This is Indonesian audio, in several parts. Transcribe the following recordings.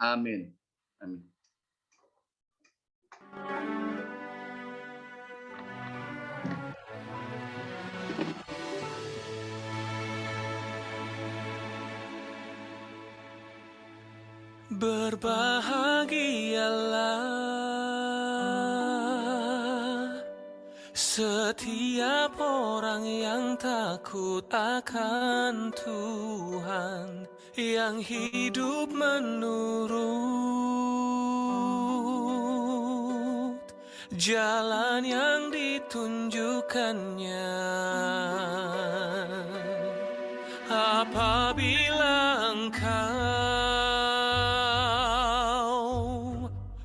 Amin. Amin. Berbahagialah setiap orang yang takut akan Tuhan, yang hidup menurut jalan yang ditunjukkannya. Apabila engkau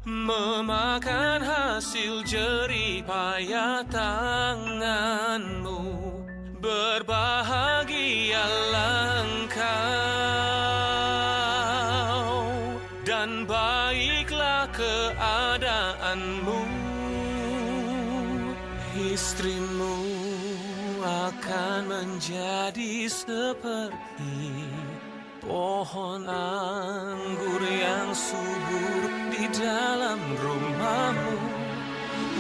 memakan hasil jerih payah tanganmu, berbahagialah engkau, dan baiklah keadaanmu. Istrimu akan menjadi seperti pohon anggur yang subur di dalam rumahmu.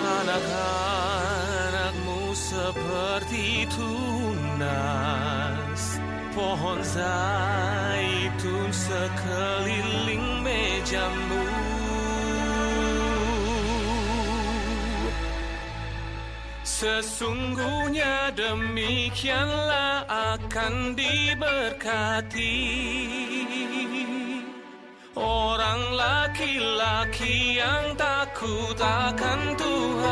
Anak-anakmu seperti tunas pohon zaitun sekeliling mejamu. Sesungguhnya demikianlah akan diberkati orang laki-laki yang takut akan Tuhan.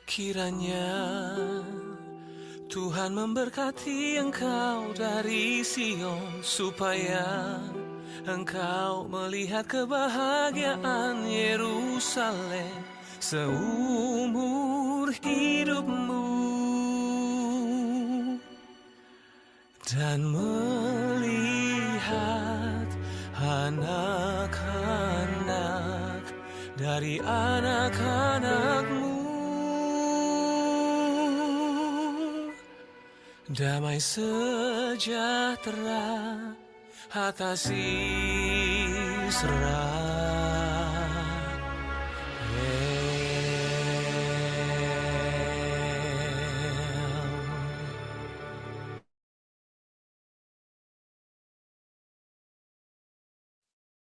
Kiranya Tuhan memberkati engkau dari Sion, supaya engkau melihat kebahagiaan Yerusalem seumur hidupmu, dan melihat anak-anak dari anak-anakmu. Damai sejahtera atas Israel.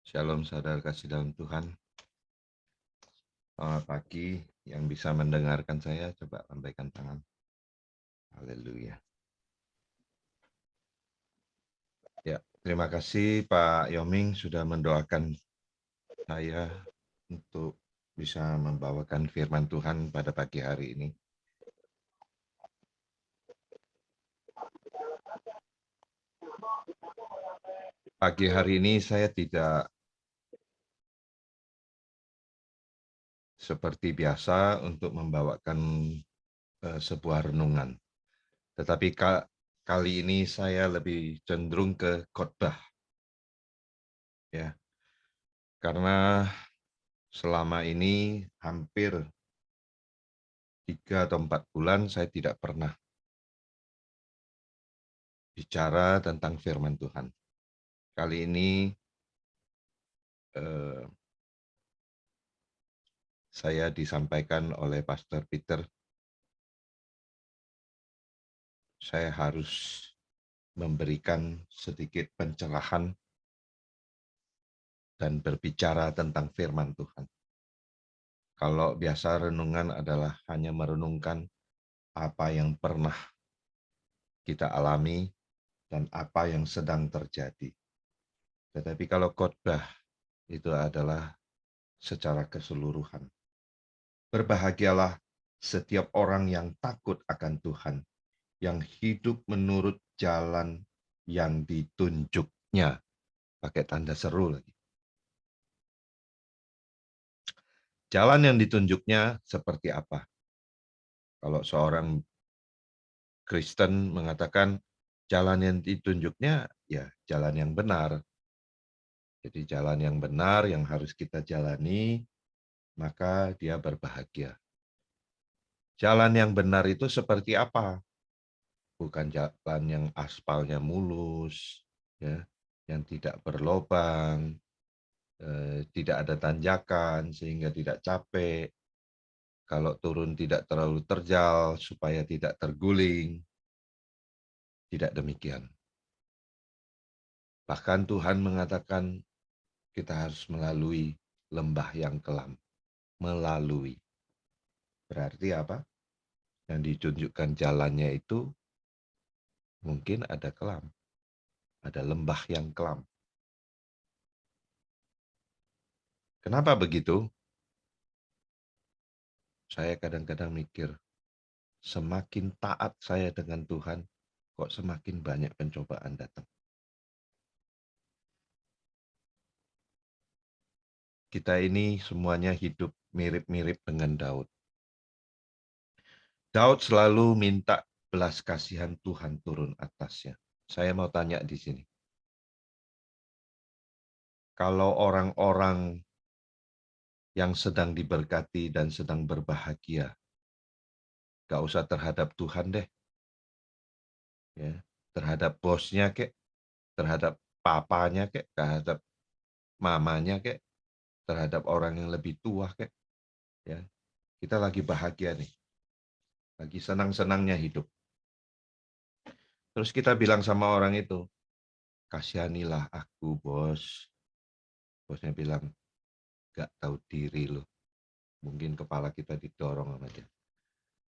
Shalom saudara kasih dalam Tuhan. Selamat pagi, yang bisa mendengarkan saya coba lambaikan tangan. Haleluya. Ya, terima kasih Pak Yoming sudah mendoakan saya untuk bisa membawakan firman Tuhan pada pagi hari ini. Pagi hari ini saya tidak seperti biasa untuk membawakan sebuah renungan. Tetapi kali ini saya lebih cenderung ke khotbah. Ya. Karena selama ini hampir 3 atau 4 bulan saya tidak pernah bicara tentang firman Tuhan. Kali ini saya disampaikan oleh Pastor Peter, saya harus memberikan sedikit pencerahan dan berbicara tentang firman Tuhan. Kalau biasa renungan adalah hanya merenungkan apa yang pernah kita alami dan apa yang sedang terjadi. Tetapi kalau khotbah itu adalah secara keseluruhan. Berbahagialah setiap orang yang takut akan Tuhan, yang hidup menurut jalan yang ditunjuknya. Pakai tanda seru lagi. Jalan yang ditunjuknya seperti apa? Kalau seorang Kristen mengatakan jalan yang ditunjuknya, ya jalan yang benar. Jadi jalan yang benar yang harus kita jalani, maka dia berbahagia. Jalan yang benar itu seperti apa? bukan jalan yang aspalnya mulus, ya, yang tidak berlobang, tidak ada tanjakan sehingga tidak capek, kalau turun tidak terlalu terjal supaya tidak terguling, tidak demikian. Bahkan Tuhan mengatakan kita harus melalui lembah yang kelam. Melalui. Berarti apa? Yang ditunjukkan jalannya itu mungkin ada kelam. Ada lembah yang kelam. Kenapa begitu? Saya kadang-kadang mikir, semakin taat saya dengan Tuhan, kok semakin banyak pencobaan datang. Kita ini semuanya hidup mirip-mirip dengan Daud. Daud selalu minta belas kasihan Tuhan turun atasnya. Saya mau tanya di sini. Kalau orang-orang yang sedang diberkati dan sedang berbahagia, gak usah terhadap Tuhan deh, ya, terhadap bosnya kek, terhadap papanya kek, terhadap mamanya kek, terhadap orang yang lebih tua kek, ya, kita lagi bahagia nih, lagi senang-senangnya hidup. Terus kita bilang sama orang itu, kasihanilah aku bos. Bosnya bilang, gak tahu diri lo. Mungkin kepala kita didorong sama dia.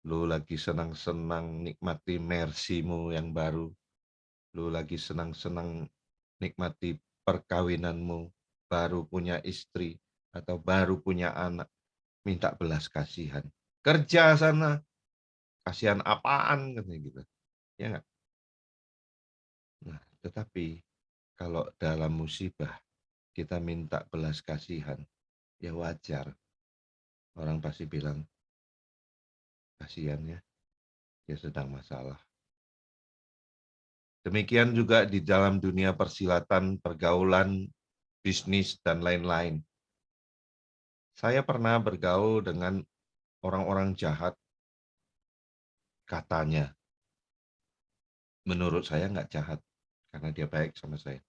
Lu lagi senang-senang nikmati mersimu yang baru. Lu lagi senang-senang nikmati perkawinanmu, baru punya istri, atau baru punya anak. Minta belas kasihan. Kerja sana, kasihan apaan? Katanya gitu. Ya nggak? Nah, tetapi kalau dalam musibah kita minta belas kasihan, ya wajar. Orang pasti bilang, kasihan ya, dia sedang masalah. Demikian juga di dalam dunia persilatan, pergaulan, bisnis, dan lain-lain. Saya pernah bergaul dengan orang-orang jahat, katanya. Menurut saya nggak jahat, karena dia baik sama saya.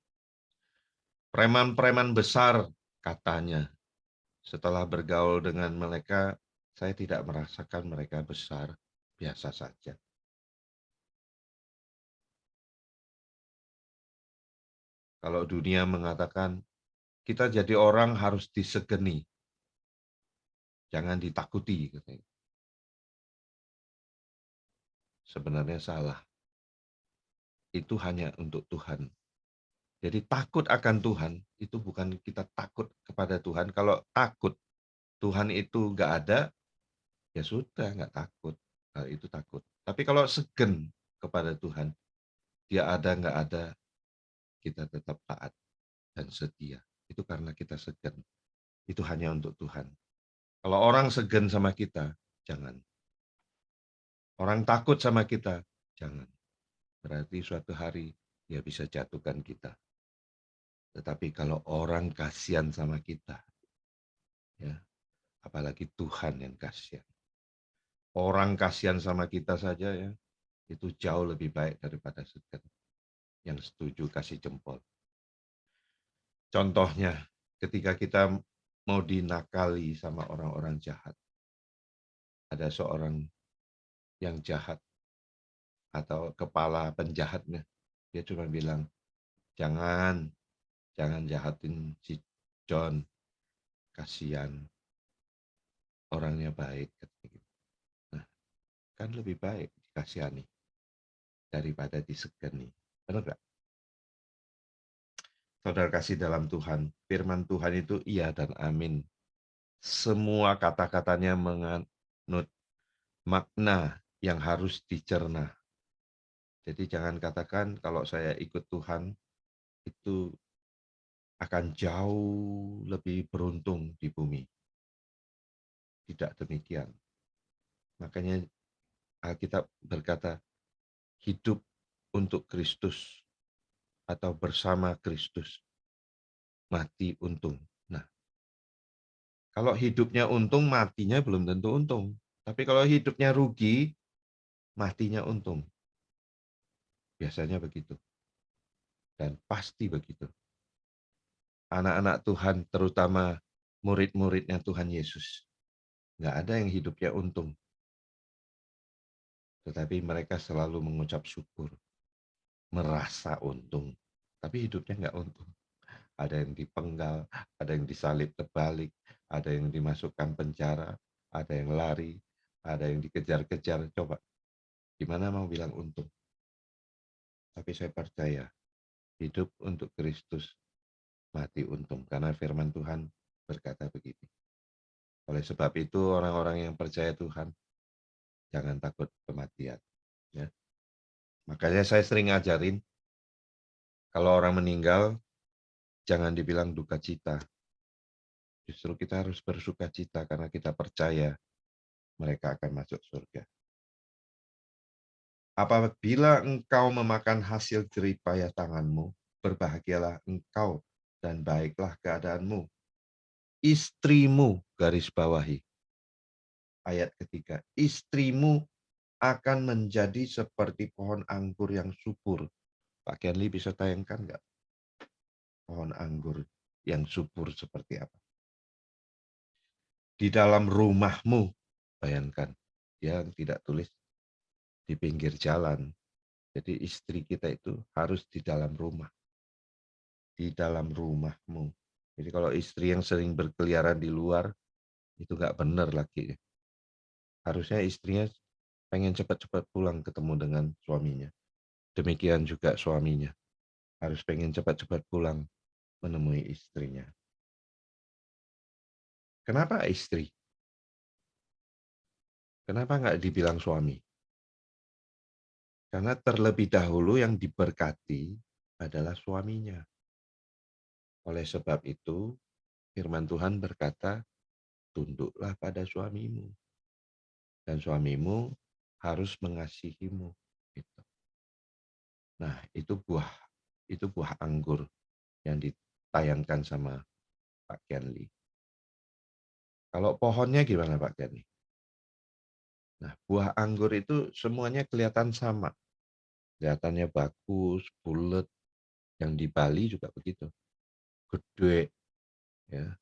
Preman-preman besar, katanya. Setelah bergaul dengan mereka, saya tidak merasakan mereka besar, biasa saja. Kalau dunia mengatakan, kita jadi orang harus disegeni, jangan ditakuti. Katanya. Sebenarnya salah. Itu hanya untuk Tuhan. Jadi takut akan Tuhan, itu bukan kita takut kepada Tuhan. Kalau takut Tuhan itu nggak ada, ya sudah, nggak takut. Hal itu takut. Tapi kalau segen kepada Tuhan, dia ada nggak ada, kita tetap taat dan setia. Itu karena kita segen. Itu hanya untuk Tuhan. Kalau orang segen sama kita, jangan. Orang takut sama kita, jangan. Berarti suatu hari dia bisa jatuhkan kita. Tetapi kalau orang kasihan sama kita, ya, apalagi Tuhan yang kasihan. Orang kasihan sama kita saja ya, itu jauh lebih baik daripada segen. Yang setuju kasih jempol. Contohnya, ketika kita mau dinakali sama orang-orang jahat, ada seorang yang jahat atau kepala penjahatnya, dia cuma bilang, jangan jahatin si John, kasihan, orangnya baik. Nah, kan lebih baik dikasihani daripada disegani. Benar nggak? Saudara kasih dalam Tuhan, firman Tuhan itu iya dan amin. Semua kata-katanya menganut makna yang harus dicerna. Jadi jangan katakan kalau saya ikut Tuhan itu akan jauh lebih beruntung di bumi. Tidak demikian. Makanya Alkitab berkata, hidup untuk Kristus atau bersama Kristus, mati untung. Nah, kalau hidupnya untung, matinya belum tentu untung. Tapi kalau hidupnya rugi, matinya untung. Biasanya begitu, dan pasti begitu. Anak-anak Tuhan, terutama murid-muridnya Tuhan Yesus, nggak ada yang hidupnya untung, tetapi mereka selalu mengucap syukur, merasa untung, tapi hidupnya nggak untung. Ada yang dipenggal, ada yang disalib terbalik, ada yang dimasukkan penjara, ada yang lari, ada yang dikejar-kejar. Coba, gimana mau bilang untung? Tapi saya percaya, hidup untuk Kristus, mati untung. Karena firman Tuhan berkata begitu. Oleh sebab itu, orang-orang yang percaya Tuhan, jangan takut kematian. Ya. Makanya saya sering ngajarin, kalau orang meninggal, jangan dibilang duka cita. Justru kita harus bersuka cita karena kita percaya mereka akan masuk surga. Apabila engkau memakan hasil jerih payah tanganmu, berbahagialah engkau dan baiklah keadaanmu. Istrimu, garis bawahi. Ayat ketiga, istrimu akan menjadi seperti pohon anggur yang subur. Pak Kenli bisa tayangkan nggak? Pohon anggur yang subur seperti apa? Di dalam rumahmu, bayangkan. Dia tidak tulis di pinggir jalan. Jadi istri kita itu harus di dalam rumah. Di dalam rumahmu. Jadi kalau istri yang sering berkeliaran di luar, itu nggak benar lagi. Harusnya istrinya pengen cepat-cepat pulang ketemu dengan suaminya. Demikian juga suaminya. Harus pengen cepat-cepat pulang menemui istrinya. Kenapa istri? Kenapa nggak dibilang suami? Karena terlebih dahulu yang diberkati adalah suaminya. Oleh sebab itu, firman Tuhan berkata, tunduklah pada suamimu. Dan suamimu harus mengasihimu. Gitu. Nah, itu buah anggur yang ditayangkan sama Pak Kenli. Kalau pohonnya gimana Pak Kenli? Nah, buah anggur itu semuanya kelihatan sama. Kelihatannya bagus, bulat. Yang di Bali juga begitu. Gede, ya.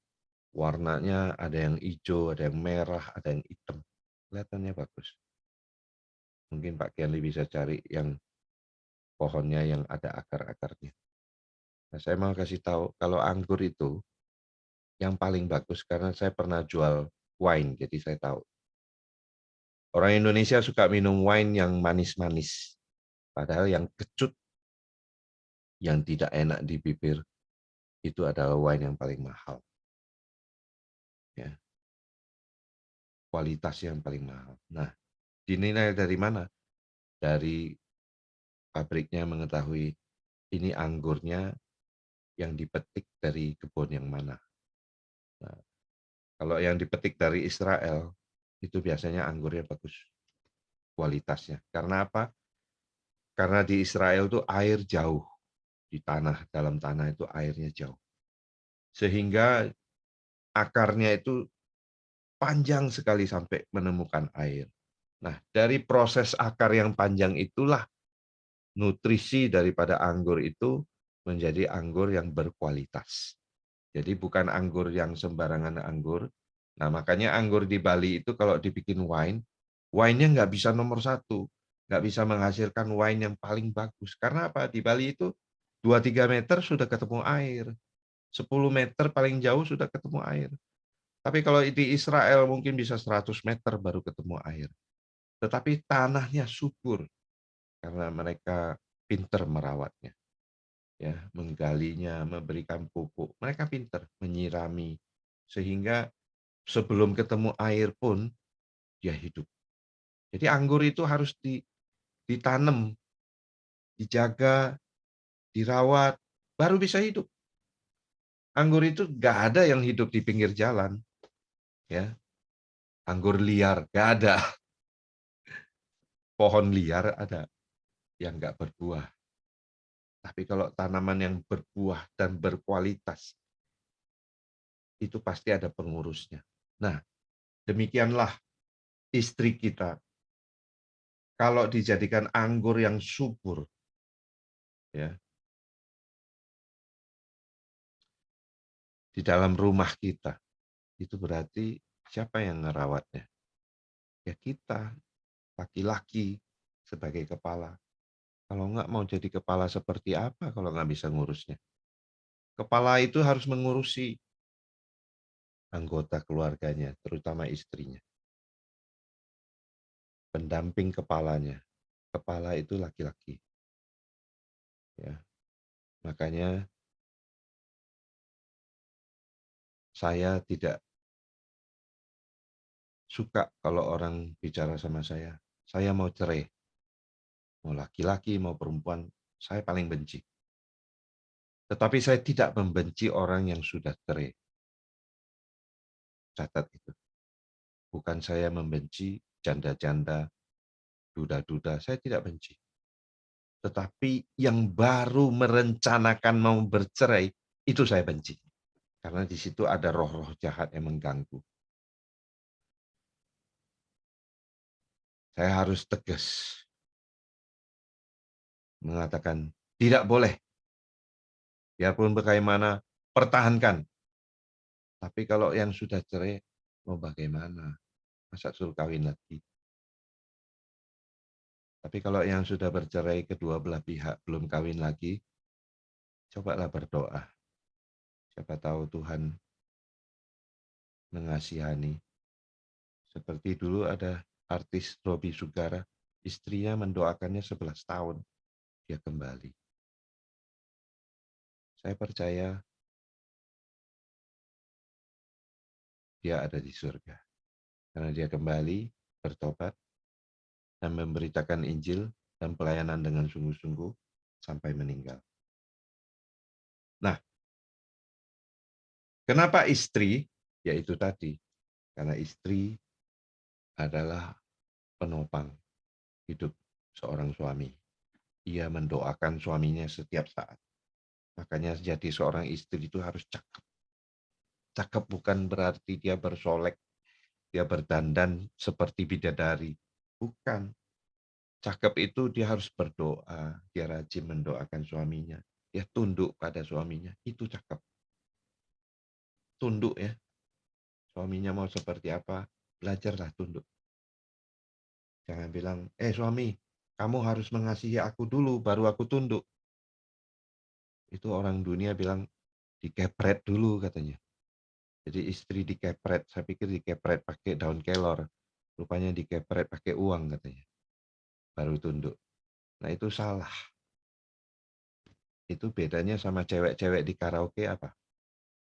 Warnanya ada yang hijau, ada yang merah, ada yang hitam. Kelihatannya bagus. Mungkin Pak Kenli bisa cari yang pohonnya yang ada akar-akarnya. Nah, saya mau kasih tahu, kalau anggur itu yang paling bagus karena saya pernah jual wine, jadi saya tahu. Orang Indonesia suka minum wine yang manis-manis. Padahal yang kecut, yang tidak enak di bibir, itu adalah wine yang paling mahal. Ya. Kualitasnya yang paling mahal. Nah, dinilai dari mana? Dari pabriknya mengetahui ini anggurnya yang dipetik dari kebun yang mana. Nah, kalau yang dipetik dari Israel, itu biasanya anggurnya bagus kualitasnya. Karena apa? Karena di Israel itu air jauh. Di tanah, dalam tanah itu airnya jauh. Sehingga akarnya itu panjang sekali sampai menemukan air. Nah, dari proses akar yang panjang itulah nutrisi daripada anggur itu menjadi anggur yang berkualitas. Jadi bukan anggur yang sembarangan anggur. Nah, makanya anggur di Bali itu kalau dibikin wine, wine-nya nggak bisa nomor satu. Nggak bisa menghasilkan wine yang paling bagus. Karena apa? Di Bali itu 2-3 meter sudah ketemu air. 10 meter paling jauh sudah ketemu air. Tapi kalau di Israel mungkin bisa 100 meter baru ketemu air. Tetapi tanahnya subur karena mereka pinter merawatnya. Ya, menggalinya, memberikan pupuk. Mereka pinter menyirami sehingga sebelum ketemu air pun dia hidup. Jadi anggur itu harus ditanam, dijaga, dirawat, baru bisa hidup. Anggur itu nggak ada yang hidup di pinggir jalan, ya. Anggur liar nggak ada, pohon liar ada yang nggak berbuah. Tapi kalau tanaman yang berbuah dan berkualitas, itu pasti ada pengurusnya. Nah, demikianlah istri kita. Kalau dijadikan anggur yang subur, ya. Di dalam rumah kita, itu berarti siapa yang ngerawatnya? Ya kita, laki-laki sebagai kepala. Kalau nggak mau jadi kepala seperti apa kalau nggak bisa ngurusnya? Kepala itu harus mengurusi anggota keluarganya, terutama istrinya. Pendamping kepalanya. Kepala itu laki-laki. Ya, makanya saya tidak suka kalau orang bicara sama saya mau cerai. Mau laki-laki, mau perempuan, saya paling benci. Tetapi saya tidak membenci orang yang sudah cerai. Catat itu. Bukan saya membenci janda-janda, duda-duda, saya tidak benci. Tetapi yang baru merencanakan mau bercerai, itu saya benci. Karena di situ ada roh-roh jahat yang mengganggu. Saya harus tegas mengatakan, tidak boleh. Biarpun bagaimana, pertahankan. Tapi kalau yang sudah cerai, mau bagaimana? Masa suruh kawin lagi? Tapi kalau yang sudah bercerai kedua belah pihak belum kawin lagi, cobalah berdoa. Siapa tahu Tuhan mengasihani. Seperti dulu ada artis Robby Sugara, istrinya mendoakannya 11 tahun, dia kembali. Saya percaya dia ada di surga. Karena dia kembali, bertobat, dan memberitakan Injil dan pelayanan dengan sungguh-sungguh sampai meninggal. Nah, kenapa istri? Yaitu tadi, karena istri adalah penopang hidup seorang suami. Ia mendoakan suaminya setiap saat. Makanya jadi seorang istri itu harus cakep. Cakep bukan berarti dia bersolek, dia berdandan seperti bidadari. Bukan. Cakep itu dia harus berdoa, dia rajin mendoakan suaminya, dia tunduk pada suaminya. Itu cakep. Tunduk ya. Suaminya mau seperti apa, belajarlah tunduk. Jangan bilang, suami, kamu harus mengasihi aku dulu, baru aku tunduk. Itu orang dunia bilang, dikepret dulu katanya. Jadi istri dikepret, saya pikir dikepret pakai daun kelor. Rupanya dikepret pakai uang katanya. Baru tunduk. Nah itu salah. Itu bedanya sama cewek-cewek di karaoke apa?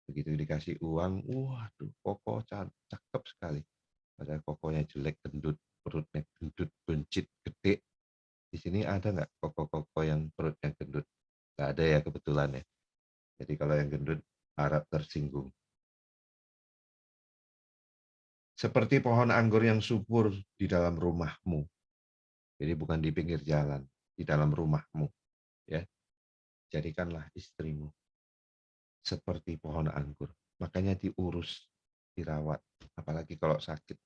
Begitu dikasih uang, waduh koko cakep sekali. Padahal kokonya jelek, gendut, perutnya gendut, buncit, gede. Di sini ada nggak koko-koko yang perutnya gendut? Nggak ada ya kebetulan ya. Jadi kalau yang gendut, harap tersinggung. Seperti pohon anggur yang subur di dalam rumahmu. Jadi bukan di pinggir jalan, di dalam rumahmu. Ya, jadikanlah istrimu seperti pohon anggur. Makanya diurus, dirawat, apalagi kalau sakit.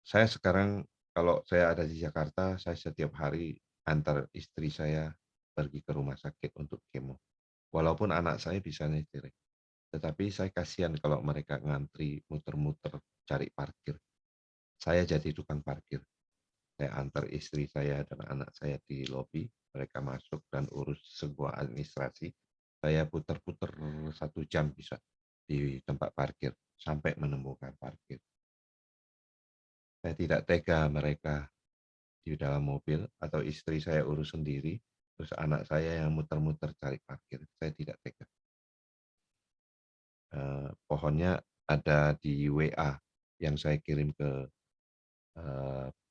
Saya sekarang kalau saya ada di Jakarta, saya setiap hari antar istri saya pergi ke rumah sakit untuk kemo. Walaupun anak saya bisa nyetir, tetapi saya kasihan kalau mereka ngantri muter-muter cari parkir. Saya jadi tukang parkir. Saya antar istri saya dan anak saya di lobi, mereka masuk dan urus sebuah administrasi. Saya putar-putar 1 jam bisa di tempat parkir sampai menemukan parkir. Saya tidak tega mereka di dalam mobil atau istri saya urus sendiri, terus anak saya yang muter-muter cari parkir. Saya tidak tega. Pohonnya ada di WA yang saya kirim ke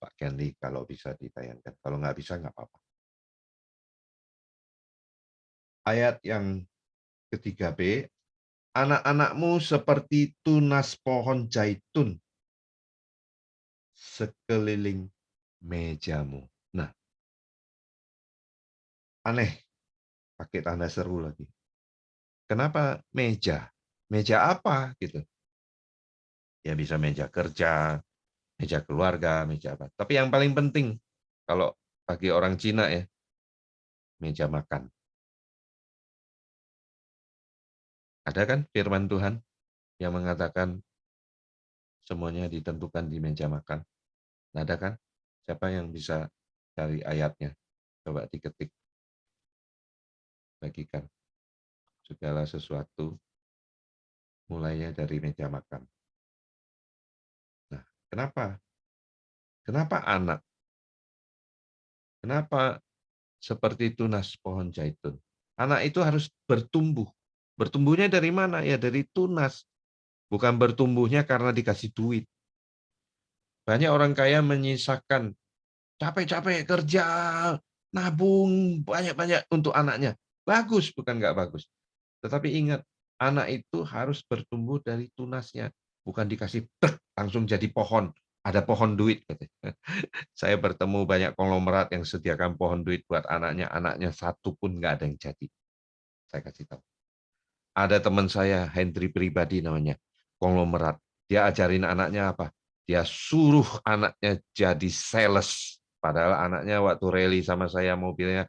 Pak Kenli kalau bisa ditayangkan. Kalau nggak bisa, nggak apa-apa. Ayat yang ketiga B, anak-anakmu seperti tunas pohon zaitun sekeliling mejamu. Nah, aneh, pakai tanda seru lagi. Kenapa meja? Meja apa gitu? Ya bisa meja kerja, meja keluarga, meja apa. Tapi yang paling penting kalau bagi orang Cina ya, meja makan. Ada kan firman Tuhan yang mengatakan semuanya ditentukan di meja makan. Nah, ada kan? Siapa yang bisa cari ayatnya? Coba diketik, bagikan. Segala sesuatu mulainya dari meja makan. Nah, kenapa? Kenapa anak? Kenapa seperti tunas pohon zaitun? Anak itu harus bertumbuh. Bertumbuhnya dari mana? Ya dari tunas. Bukan bertumbuhnya karena dikasih duit. Banyak orang kaya menyisakan capek-capek kerja, nabung banyak-banyak untuk anaknya. Bagus, bukan nggak bagus. Tetapi ingat, anak itu harus bertumbuh dari tunasnya. Bukan dikasih langsung jadi pohon. Ada pohon duit. Saya bertemu banyak konglomerat yang sediakan pohon duit buat anaknya. Anaknya satu pun nggak ada yang jadi. Saya kasih tahu. Ada teman saya, Hendry pribadi namanya, konglomerat. Dia ajarin anaknya apa? Dia suruh anaknya jadi sales. Padahal anaknya waktu rally sama saya mobilnya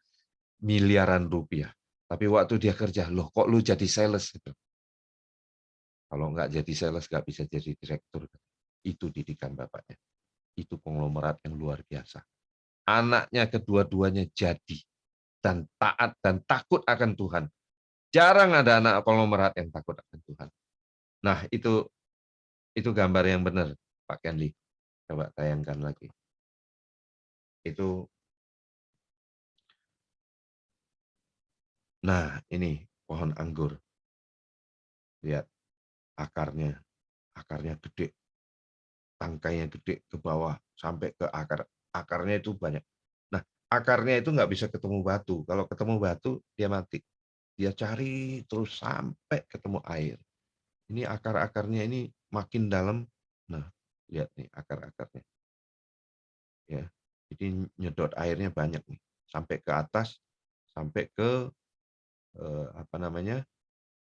miliaran rupiah. Tapi waktu dia kerja, loh kok lu jadi sales? Gitu. Kalau nggak jadi sales, nggak bisa jadi direktur. Itu didikan bapaknya. Itu konglomerat yang luar biasa. Anaknya kedua-duanya jadi. Dan taat dan takut akan Tuhan. Jarang ada anak konglomerat yang takut akan Tuhan. Nah, itu gambar yang benar, Pak Kenli. Coba tayangkan lagi. Itu, nah ini pohon anggur. Lihat akarnya, akarnya gede, tangkainya gede ke bawah sampai ke akar. Akarnya itu banyak. Nah, akarnya itu nggak bisa ketemu batu. Kalau ketemu batu, dia mati. Dia cari terus sampai ketemu air. Ini akar-akarnya ini makin dalam. Nah, lihat nih akar-akarnya. Ya, jadi nyedot airnya banyak nih, sampai ke atas, sampai ke apa namanya,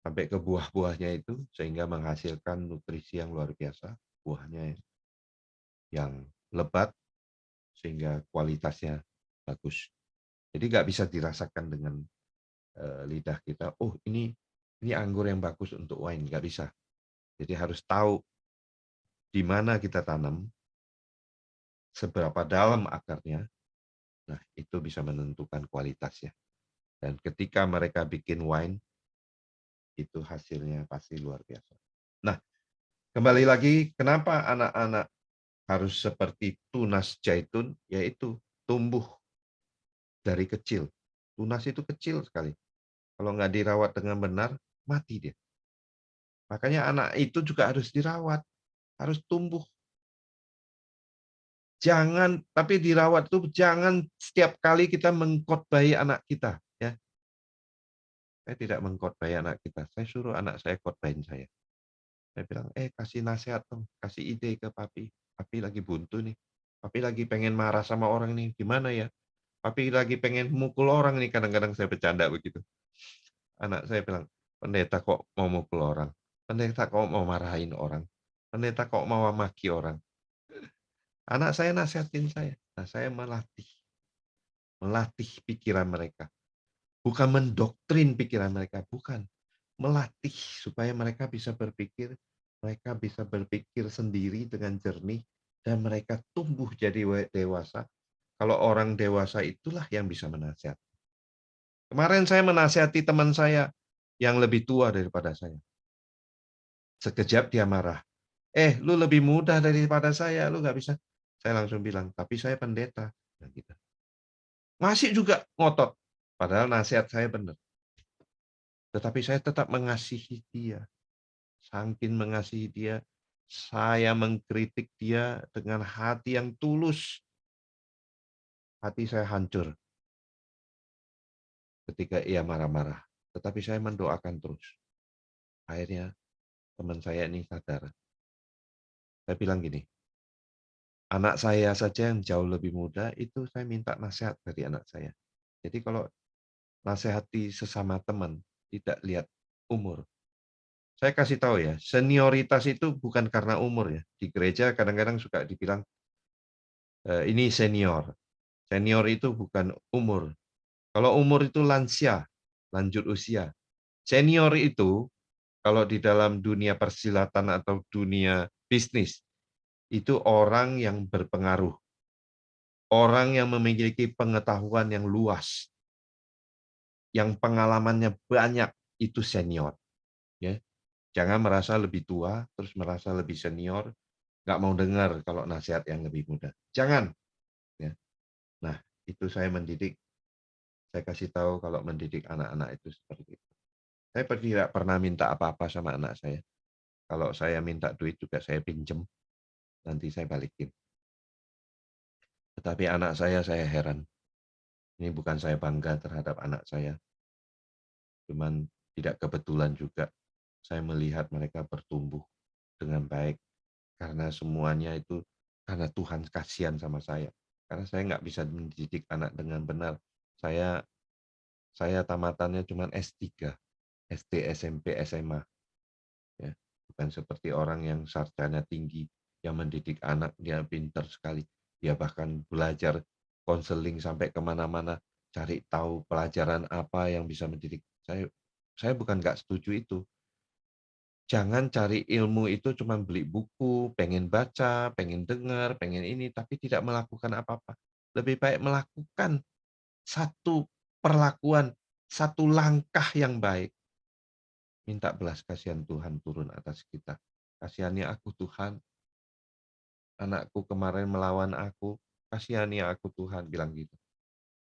sampai ke buah-buahnya itu sehingga menghasilkan nutrisi yang luar biasa, buahnya yang lebat sehingga kualitasnya bagus. Jadi nggak bisa dirasakan dengan lidah kita. Oh ini anggur yang bagus untuk wine, nggak bisa. Jadi harus tahu di mana kita tanam, seberapa dalam akarnya. Nah itu bisa menentukan kualitasnya. Dan ketika mereka bikin wine, itu hasilnya pasti luar biasa. Nah, kembali lagi, kenapa anak-anak harus seperti tunas zaitun, yaitu tumbuh dari kecil. Tunas itu kecil sekali. Kalau nggak dirawat dengan benar, mati dia. Makanya anak itu juga harus dirawat, harus tumbuh. Jangan, tapi dirawat itu jangan setiap kali kita mengkhotbahi anak kita. Ya, saya tidak mengkhotbahi anak kita. Saya suruh anak saya khotbahin saya. Saya bilang, kasih nasihat dong, kasih ide ke papi. Papi lagi buntu nih. Papi lagi pengen marah sama orang nih. Gimana ya? Papi lagi pengen mukul orang nih. Kadang-kadang saya bercanda begitu. Anak saya bilang, pendeta kok mau mukul orang? Pendeta kok mau marahin orang? Pendeta kok mau maki orang? Anak saya nasihatin saya. Nah, saya melatih pikiran mereka. Bukan mendoktrin pikiran mereka, bukan. Melatih supaya mereka bisa berpikir sendiri dengan jernih, dan mereka tumbuh jadi dewasa. Kalau orang dewasa itulah yang bisa menasihat. Kemarin saya menasihati teman saya yang lebih tua daripada saya. Sekejap dia marah. Lu lebih muda daripada saya, lu nggak bisa. Saya langsung bilang, tapi saya pendeta. Nah, gitu. Masih juga ngotot. Padahal nasihat saya benar. Tetapi saya tetap mengasihi dia. Saking mengasihi dia, saya mengkritik dia dengan hati yang tulus. Hati saya hancur ketika ia marah-marah. Tetapi saya mendoakan terus. Akhirnya teman saya ini sadar. Saya bilang gini, anak saya saja yang jauh lebih muda, itu saya minta nasihat dari anak saya. Jadi kalau nasihati sesama teman, tidak lihat umur. Saya kasih tahu ya, senioritas itu bukan karena umur ya. Di gereja kadang-kadang suka dibilang Ini senior. Senior itu bukan umur. Kalau umur itu lansia, lanjut usia. Senior itu kalau di dalam dunia persilatan atau dunia bisnis, itu orang yang berpengaruh. Orang yang memiliki pengetahuan yang luas, yang pengalamannya banyak, itu senior. Ya. Jangan merasa lebih tua, terus merasa lebih senior, nggak mau dengar kalau nasihat yang lebih muda. Jangan. Ya. Nah, itu saya mendidik, saya kasih tahu kalau mendidik anak-anak itu seperti itu. Saya tidak pernah minta apa-apa sama anak saya. Kalau saya minta duit juga saya pinjem, nanti saya balikin. Tetapi anak saya heran. Ini bukan saya bangga terhadap anak saya, cuman tidak kebetulan juga saya melihat mereka bertumbuh dengan baik karena semuanya itu karena Tuhan kasihan sama saya. Karena saya nggak bisa mendidik anak dengan benar. Saya tamatannya cuma S3, SD, SMP, SMA. Ya. Bukan seperti orang yang sarjana tinggi yang mendidik anak, dia pintar sekali. Dia bahkan belajar konseling sampai kemana-mana, cari tahu pelajaran apa yang bisa mendidik. Saya bukan nggak setuju itu. Jangan cari ilmu itu cuma beli buku, pengen baca, pengen dengar, pengen ini, tapi tidak melakukan apa-apa. Lebih baik melakukan satu perlakuan, satu langkah yang baik. Minta belas kasihan Tuhan turun atas kita. Kasihani aku Tuhan, anakku kemarin melawan aku, kasihani aku Tuhan, bilang gitu.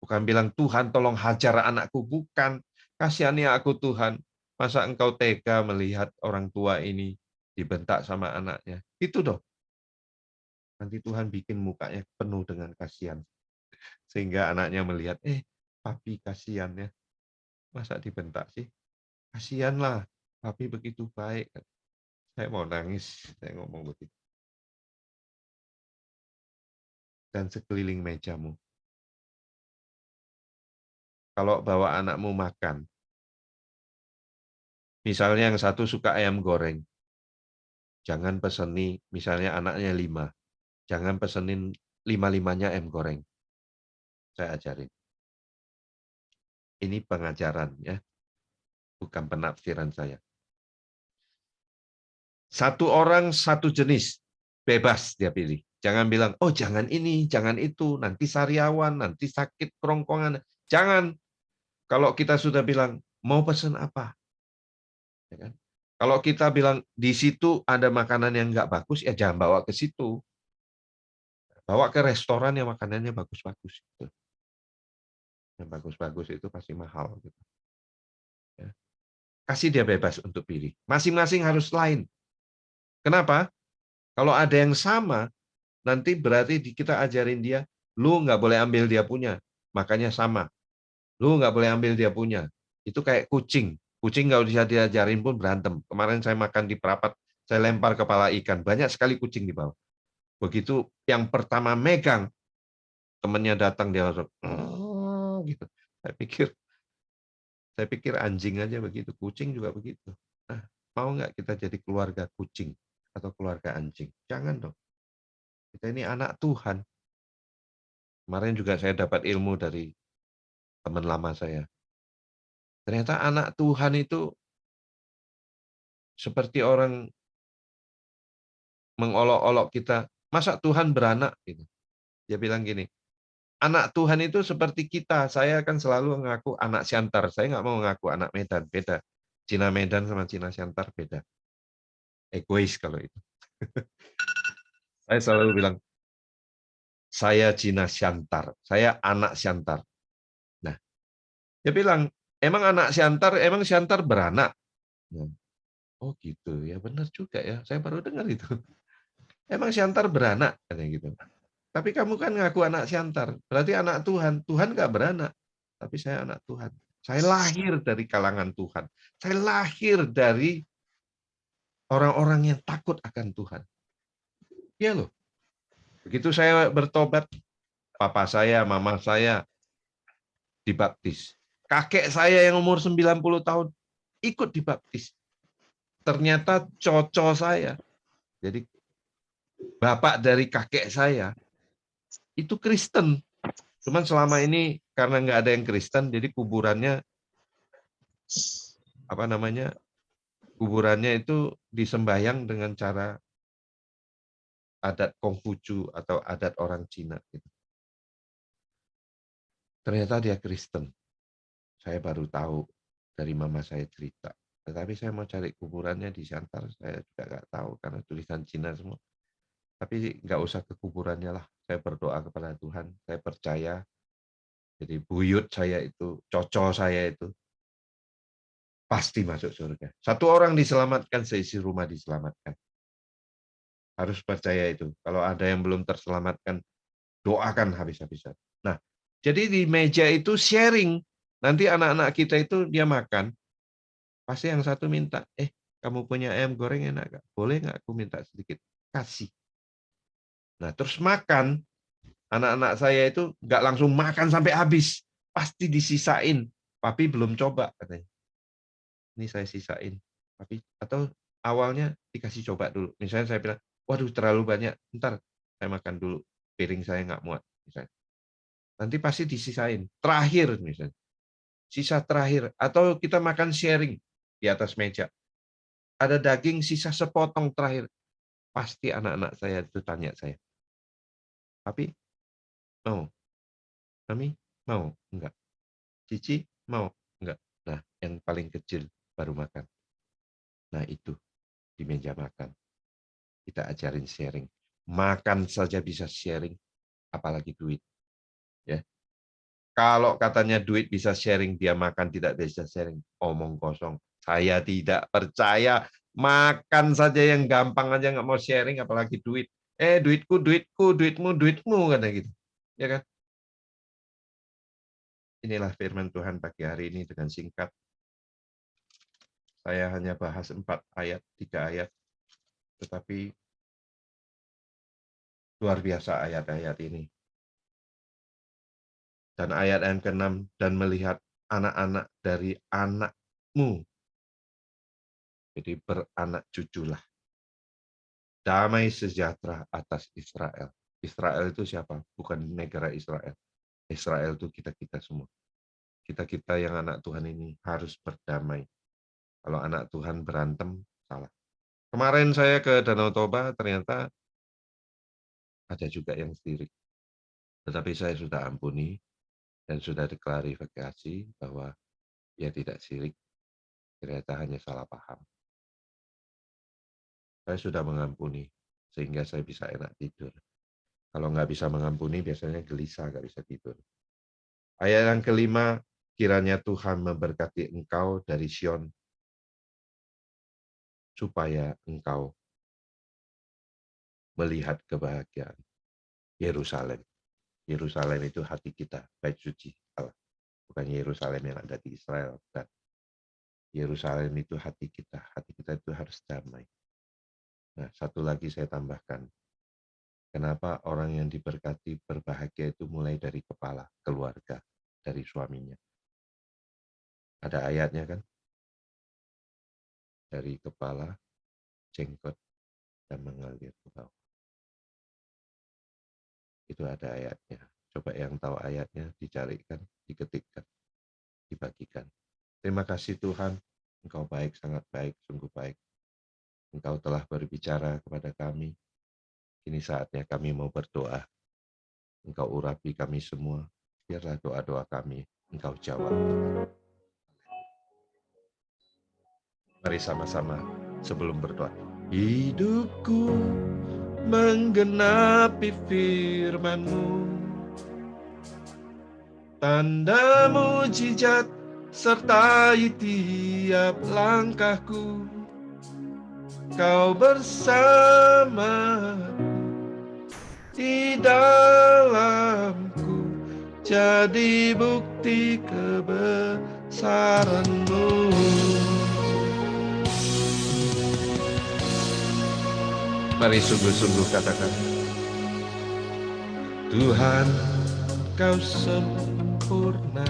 Bukan bilang Tuhan tolong hajar anakku, bukan. Kasihani aku Tuhan. Masa engkau tega melihat orang tua ini dibentak sama anaknya? Itu dong. Nanti Tuhan bikin mukanya penuh dengan kasihan. Sehingga anaknya melihat, papi kasihan ya. Masa dibentak sih? Kasihanlah, papi begitu baik. Saya mau nangis, saya ngomong begitu. Dan sekeliling mejamu. Kalau bawa anakmu makan, misalnya yang satu suka ayam goreng, jangan peseni, misalnya anaknya 5, jangan pesenin 5-5-nya ayam goreng. Saya ajarin. Ini pengajaran ya, bukan penafsiran saya. Satu orang satu jenis, bebas dia pilih. Jangan bilang, oh jangan ini, jangan itu, nanti sariawan, nanti sakit kerongkongan. Jangan. Kalau kita sudah bilang, mau pesan apa? Ya kan? Kalau kita bilang, di situ ada makanan yang nggak bagus, ya jangan bawa ke situ. Bawa ke restoran yang makanannya bagus-bagus. Yang bagus-bagus itu pasti mahal. Gitu. Ya. Kasih dia bebas untuk pilih. Masing-masing harus lain. Kenapa? Kalau ada yang sama, nanti berarti kita ajarin dia, lu nggak boleh ambil dia punya, makanya sama. Lu nggak boleh ambil dia punya. Itu kayak kucing. Kucing nggak bisa diajarin pun berantem. Kemarin saya makan di Perapat, saya lempar kepala ikan. Banyak sekali kucing di bawah. Begitu yang pertama megang, temannya datang, dia langsung, oh, gitu. Saya pikir anjing aja begitu, kucing juga begitu. Nah, mau nggak kita jadi keluarga kucing atau keluarga anjing? Jangan dong. Kita ini anak Tuhan. Kemarin juga saya dapat ilmu dari teman lama saya. Ternyata anak Tuhan itu seperti orang mengolok-olok kita. Masa Tuhan beranak? Gitu. Dia bilang gini, anak Tuhan itu seperti kita. Saya kan selalu mengaku anak Siantar. Saya nggak mau mengaku anak Medan. Beda. Cina Medan sama Cina Siantar beda. Egois kalau itu. Saya selalu bilang, saya Cina Siantar. Saya anak Siantar. Nah, dia bilang, emang anak Siantar, emang Siantar beranak? Nah, oh gitu, ya benar juga ya. Saya baru dengar itu. Emang Siantar beranak? Katanya gitu. Tapi kamu kan ngaku anak Siantar. Berarti anak Tuhan. Tuhan nggak beranak. Tapi saya anak Tuhan. Saya lahir dari kalangan Tuhan. Saya lahir dari orang-orang yang takut akan Tuhan. Iya loh. Begitu saya bertobat, papa saya, mama saya dibaptis. Kakek saya yang umur 90 tahun ikut dibaptis. Ternyata coco saya. Jadi bapak dari kakek saya itu Kristen. Cuman selama ini karena nggak ada yang Kristen, jadi kuburannya kuburannya itu disembahyang dengan cara adat Konghucu atau adat orang Cina. Gitu. Ternyata dia Kristen. Saya baru tahu dari mama saya cerita. Tetapi saya mau cari kuburannya di Siantar, saya juga nggak tahu karena tulisan Cina semua. Tapi nggak usah ke kuburannya lah. Saya berdoa kepada Tuhan. Saya percaya. Jadi buyut saya itu, coco saya itu pasti masuk surga. Satu orang diselamatkan, seisi rumah diselamatkan. Harus percaya itu. Kalau ada yang belum terselamatkan, doakan habis-habisan. Nah, jadi di meja itu sharing. Nanti anak-anak kita itu dia makan, pasti yang satu minta, kamu punya ayam goreng enak gak? Boleh nggak aku minta sedikit? Kasih. Nah, terus makan, anak-anak saya itu nggak langsung makan sampai habis. Pasti disisain. Papi belum coba, katanya. Ini saya sisain. Atau awalnya dikasih coba dulu. Misalnya saya bilang, waduh terlalu banyak, ntar saya makan dulu. Piring saya nggak muat. Misalnya. Nanti pasti disisain. Terakhir misalnya. Sisa terakhir. Atau kita makan sharing di atas meja. Ada daging sisa sepotong terakhir. Pasti anak-anak saya itu tanya saya. Papi, mau? Mami, mau? Enggak. Cici, mau? Enggak. Nah, yang paling kecil baru makan. Nah, itu di meja makan. Kita ajarin sharing. Makan saja bisa sharing, apalagi duit. Ya. Kalau katanya duit bisa sharing, dia makan tidak bisa sharing. Omong kosong. Saya tidak percaya. Makan saja yang gampang aja nggak mau sharing, apalagi duit. Duitku, duitku, duitmu, duitmu, kata gitu. Ya kan? Inilah firman Tuhan pagi hari ini dengan singkat. Saya hanya bahas 4 ayat, 3 ayat. Tetapi luar biasa ayat-ayat ini. Dan ayat yang ke-6, dan melihat anak-anak dari anakmu. Jadi beranak cuculah. Damai sejahtera atas Israel. Israel itu siapa? Bukan negara Israel. Israel itu kita-kita semua. Kita-kita yang anak Tuhan ini harus berdamai. Kalau anak Tuhan berantem, salah. Kemarin saya ke Danau Toba, ternyata ada juga yang sirik. Tetapi saya sudah ampuni dan sudah diklarifikasi bahwa dia tidak sirik, ternyata hanya salah paham. Saya sudah mengampuni, sehingga saya bisa enak tidur. Kalau nggak bisa mengampuni, biasanya gelisah, nggak bisa tidur. Ayat yang ke-5, kiranya Tuhan memberkati engkau dari Sion, supaya engkau melihat kebahagiaan Yerusalem. Yerusalem itu hati kita, bait suci Allah. Bukan Yerusalem yang ada di Israel. Bukan. Yerusalem itu hati kita itu harus damai. Nah, satu lagi saya tambahkan. Kenapa orang yang diberkati berbahagia itu mulai dari kepala, keluarga, dari suaminya. Ada ayatnya kan? Dari kepala, jenggot, dan mengalir ke bawah. Itu ada ayatnya. Coba yang tahu ayatnya, dicarikan, diketikkan, dibagikan. Terima kasih Tuhan, Engkau baik, sangat baik, sungguh baik. Engkau telah berbicara kepada kami. Kini saatnya kami mau berdoa. Engkau urapi kami semua. Biarlah doa-doa kami Engkau jawab. Mari sama-sama sebelum berdoa. Hidupku menggenapi firman-Mu. Tanda mujizat sertai tiap langkahku. Kau bersama di dalamku, jadi bukti kebesaran-Mu. Mari sungguh-sungguh katakan, Tuhan, Kau sempurna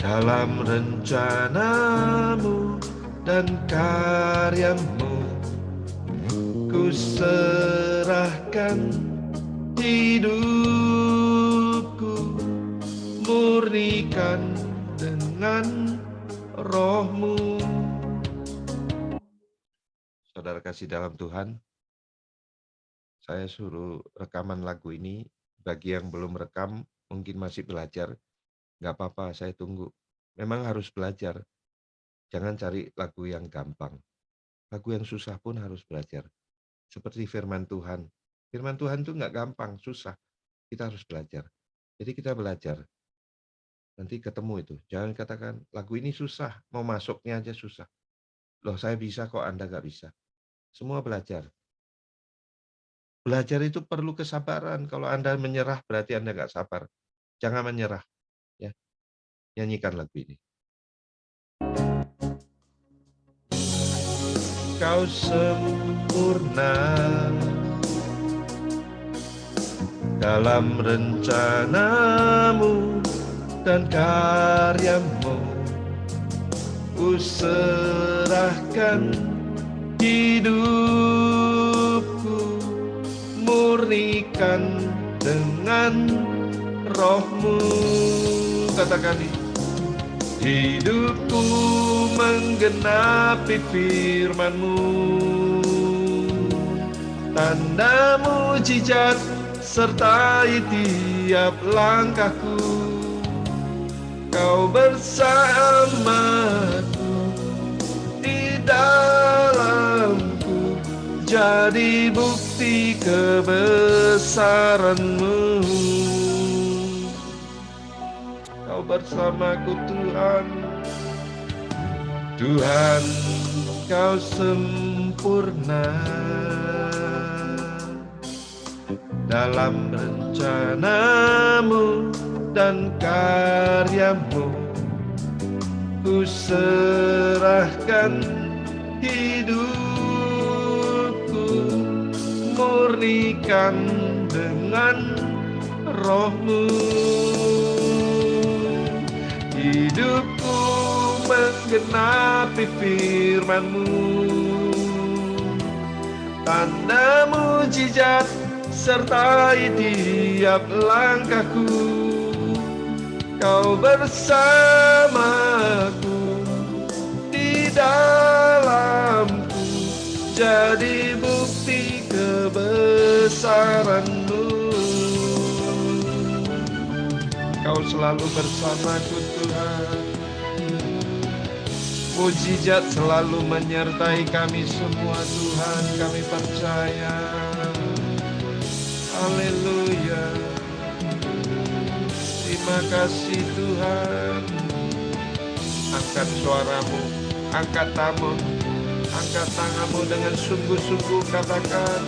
dalam rencana-Mu dan karya-Mu. Ku serah Serahkan hidupku, murnikan dengan roh-Mu. Saudara kasih dalam Tuhan, saya suruh rekaman lagu ini. Bagi yang belum rekam, mungkin masih belajar. Nggak apa-apa, saya tunggu. Memang harus belajar. Jangan cari lagu yang gampang. Lagu yang susah pun harus belajar. Seperti firman Tuhan. Firman Tuhan itu nggak gampang, susah. Kita harus belajar. Jadi kita belajar. Nanti ketemu itu. Jangan katakan, lagu ini susah, mau masuknya aja susah. Loh, saya bisa kok, Anda nggak bisa. Semua belajar. Belajar itu perlu kesabaran. Kalau Anda menyerah, berarti Anda nggak sabar. Jangan menyerah. Ya, nyanyikan lagu ini. Kau sempurna dalam rencanamu dan karyamu. Ku serahkan hidupku, murnikan dengan roh-Mu. Katakan ini. Hidupku menggenapi firman-Mu, tanda mujizat sertai tiap langkahku. Kau bersamaku, di dalamku, jadi bukti kebesaran-Mu. Kau bersamaku Tuhan. Tuhan, Kau sempurna dalam rencanamu dan karyamu. Ku serahkan hidupku, murnikan dengan roh-Mu. Hidupku menggenapi firman-Mu, tanda mujizat sertai tiap langkahku. Kau bersamaku, di dalamku, jadi bukti kebesaran-Mu. Kau selalu bersamaku Tuhan. Mujizat selalu menyertai kami semua Tuhan, kami percaya. Haleluya. Terima kasih Tuhan. Angkat suaramu, angkat tanganmu dengan sungguh-sungguh, katakan.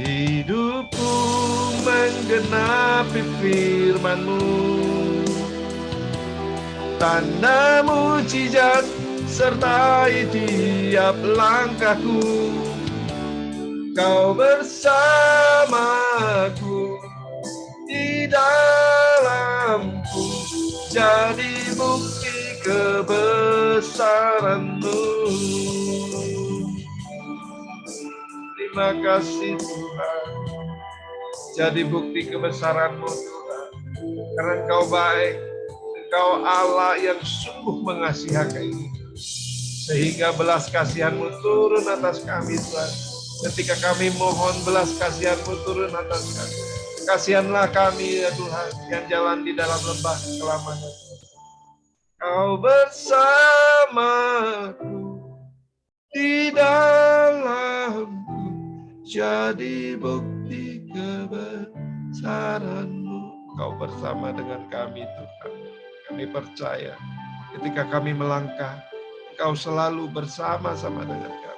Hidupku menggenapi firman-Mu, tanda mujizat sertai tiap langkahku. Kau bersamaku, di dalamku, jadi bukti kebesaran-Mu. Terima kasih Tuhan. Jadi bukti kebesaran-Mu Tuhan. Karena Engkau baik. Engkau Allah yang sungguh mengasihi, sehingga belas kasihan-Mu turun atas kami Tuhan. Ketika kami mohon, belas kasihan-Mu turun atas kami. Kasihanlah kami ya Tuhan, yang jalan di dalam lembah kekelamanan. Kau bersamaku, di dalamku, jadi bukti kebesaran-Mu. Kau bersama dengan kami Tuhan. Kami percaya ketika kami melangkah, Engkau selalu bersama-sama dengan kami.